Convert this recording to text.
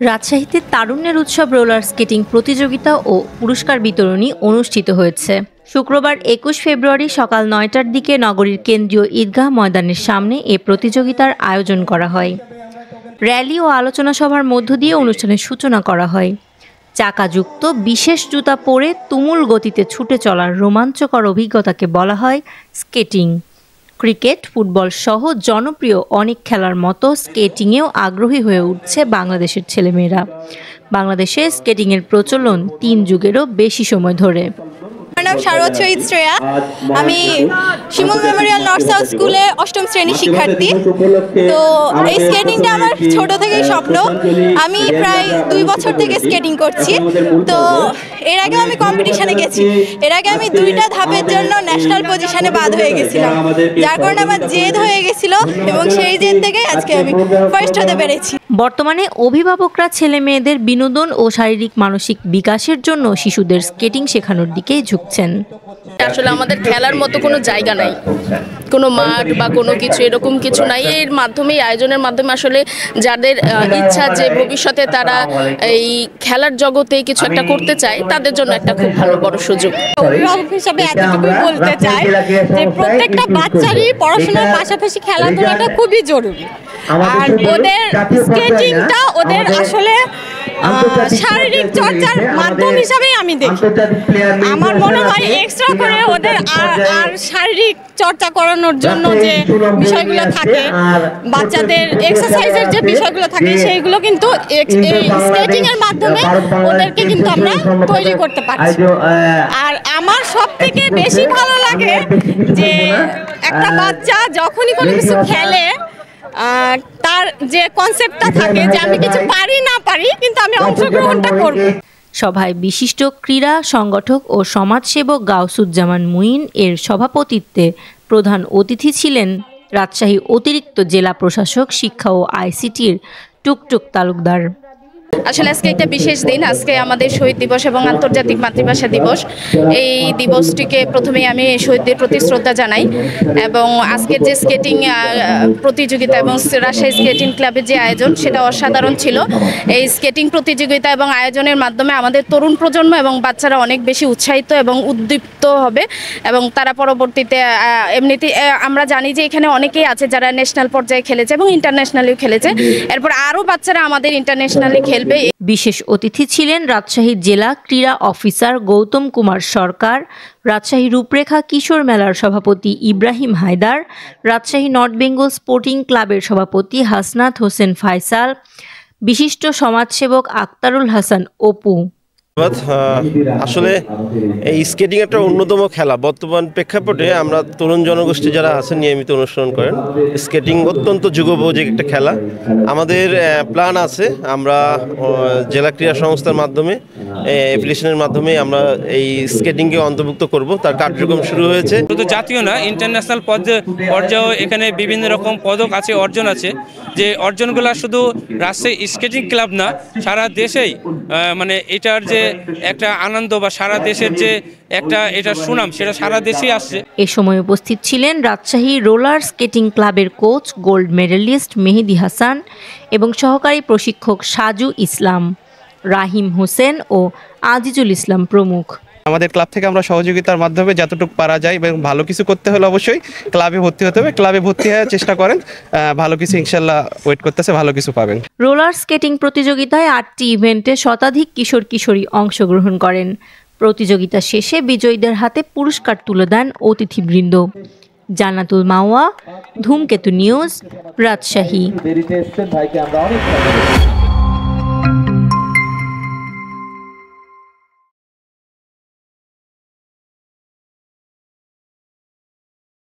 রাজশাহীতে তারুণ্যের উৎসব রোলার স্কেটিং প্রতিযোগিতা ও পুরস্কার বিতরণী অনুষ্ঠিত হয়েছে। শুক্রবার ২১ ফেব্রুয়ারি সকাল ৯টার দিকে নগরীর কেন্দ্রীয় ঈদগাহ ময়দানের সামনে এ প্রতিযোগিতার আয়োজন করা হয়। র্যালি ও আলোচনা সভার মধ্য দিয়ে অনুষ্ঠানের সূচনা করা হয়। চাকাযুক্ত বিশেষ জুতা পরে তুমুল গতিতে ছুটে চলার রোমাঞ্চকর অভিজ্ঞতাকে বলা হয় স্কেটিং। ক্রিকেট, ফুটবল সহ জনপ্রিয় অনেক খেলার মতো স্কেটিংয়েও আগ্রহী হয়ে উঠছে বাংলাদেশের ছেলেমেয়েরা। বাংলাদেশে স্কেটিংয়ের প্রচলন ৩ যুগেরও বেশি সময় ধরে। আমার নাম শারদ শহীদ শ্রেয়া। আমি শিমুল মেমোরিয়াল নর্থ সাউথ স্কুলে ৮ম শ্রেণীর শিক্ষার্থী। তো এই স্কেটিংটা আমার ছোট থেকেই স্বপ্ন। আমি প্রায় ২ বছর থেকে স্কেটিং করছি। তো এর আগে আমি কম্পিটিশনে গেছি। এর আগে আমি ২টা ধাপের জন্য ন্যাশনাল পজিশনে বাদ হয়ে গেছিলাম, যার কারণে আমার জেদ হয়ে গেছিল এবং সেই জেদ থেকে আজকে আমি ফার্স্ট হতে পেরেছি। বর্তমানে অভিভাবকরা ছেলে মেয়েদের বিনোদন ও শারীরিক মানসিক বিকাশের জন্য শিশুদের স্কেটিং শেখানোর দিকে ঝুঁকছেন। আসলে আমাদের খেলার মতো কোনো জায়গা নাই, কোনো মাঠ বা কোনো কিছু এরকম কিছু নাই। এর মাধ্যমে আয়োজনের মাধ্যমে আসলে যাদের ইচ্ছা যে ভবিষ্যতে তারা এই খেলার জগতে কিছু একটা করতে চায় তাদের জন্য একটা খুব ভালো বড় সুযোগ। অভিভাবক হিসাবে এতটুকু বলতে চাই যে প্রত্যেকটা বাচ্চারই পড়াশোনার পাশাপাশি খেলাধুলাটা খুবই জরুরি। আর ওদের স্কেটিংটা ওদের আসলে শারীরিক চর্চার মাধ্যম হিসাবেই আমি দেখি। আমার মনে হয় এক্সট্রা করে ওদের আর শারীরিক চর্চা করানোর জন্য যে বিষয়গুলো থাকে, বাচ্চাদের এক্সারসাইজের যে বিষয়গুলো থাকে, সেইগুলো কিন্তু স্কেটিং এর মাধ্যমে ওদেরকে কিন্তু আমরা তৈরি করতে পারছি। আর আমার সব থেকে বেশি ভালো লাগে যে একটা বাচ্চা যখনই কোনো কিছু খেলে তার যে কনসেপ্টটা থাকে যে আমি কিছু পারি না পারি কিন্তু আমি অংশগ্রহণটা করব। সভায় বিশিষ্ট ক্রীড়া সংগঠক ও সমাজসেবক গাউসুজ্জামান মুইন এর সভাপতিত্বে প্রধান অতিথি ছিলেন রাজশাহী অতিরিক্ত জেলা প্রশাসক শিক্ষা ও আইসিটির টুকটুক তালুকদার। আসলে আজকে একটা বিশেষ দিন। আজকে আমাদের শহীদ দিবস এবং আন্তর্জাতিক মাতৃভাষা দিবস। এই দিবসটিকে প্রথমেই আমি শহীদদের প্রতি শ্রদ্ধা জানাই এবং আজকের যে স্কেটিং প্রতিযোগিতা এবং রাজশাহী স্কেটিং ক্লাবের যে আয়োজন সেটা অসাধারণ ছিল। এই স্কেটিং প্রতিযোগিতা এবং আয়োজনের মাধ্যমে আমাদের তরুণ প্রজন্ম এবং বাচ্চারা অনেক বেশি উৎসাহিত এবং উদ্দীপ্ত হবে এবং তারা পরবর্তীতে এমনিতে আমরা জানি যে এখানে অনেকেই আছে যারা ন্যাশনাল পর্যায়ে খেলেছে এবং ইন্টারন্যাশনালিও খেলেছে। এরপর আরও বাচ্চারা আমাদের ইন্টারন্যাশনালি খেলবে। বিশেষ অতিথি ছিলেন রাজশাহী জেলা ক্রীড়া অফিসার গৌতম কুমার সরকার, রাজশাহী রূপরেখা কিশোর মেলার সভাপতি ইব্রাহিম হায়দার, রাজশাহী নর্থ বেঙ্গল স্পোর্টিং ক্লাবের সভাপতি হাসনাত হোসেন ফায়সাল, বিশিষ্ট সমাজসেবক আক্তারুল হাসান অপু। আসলে এই স্কেটিং একটা অন্যতম খেলা। বর্তমান প্রেক্ষাপটে আমরা তরুণ জনগোষ্ঠী যারা আছেন নিয়মিত অনুসরণ করেন। স্কেটিং অত্যন্ত যুগোপযোগী একটা খেলা। আমাদের প্ল্যান আছে, আমরা জেলা ক্রীড়া সংস্থার মাধ্যমে অ্যাপ্লিকেশনের মাধ্যমে আমরা এই স্কেটিংকে অন্তর্ভুক্ত করব। তার কার্যক্রম শুরু হয়েছে। শুধু জাতীয় না, ইন্টারন্যাশনাল পর্যায়েও এখানে বিভিন্ন রকম পদক আছে, অর্জন আছে। যে অর্জনগুলো শুধু রাজশাহী স্কেটিং ক্লাব না, সারা দেশেই মানে এটার যে একটা আনন্দ বা সারা দেশের যে একটা এটা সুনাম সেটা সারা দেশেই আসছে। এ সময় উপস্থিত ছিলেন রাজশাহী রোলার স্কেটিং ক্লাবের coach gold medallist Mehedi Hasan এবং সহকারী প্রশিক্ষক সাজু ইসলাম, রাহিম হোসেন ও আজিজুল ইসলাম প্রমুখ। আমাদের ক্লাব থেকে আমরা সহযোগিতার মাধ্যমে যতটুকু পারা যায় এবং ভালো কিছু করতে হলে অবশ্যই ক্লাবে ভর্তি হতে হবে। ক্লাবে ভর্তি হয়ে চেষ্টা করেন, ভালো কিছু ইনশাল্লাহ ওয়েট করতেছে, ভালো কিছু পাবেন। রোলার স্কেটিং প্রতিযোগিতায় 8টি ইভেন্টে শতাধিক কিশোর কিশোরী অংশগ্রহণ করেন। প্রতিযোগিতা শেষে বিজয়ীদের হাতে পুরস্কার তুলে দেন অতিথিবৃন্দ। জান্নাতুল মাওয়া, ধূমকেতু নিউজ, রাজশাহী।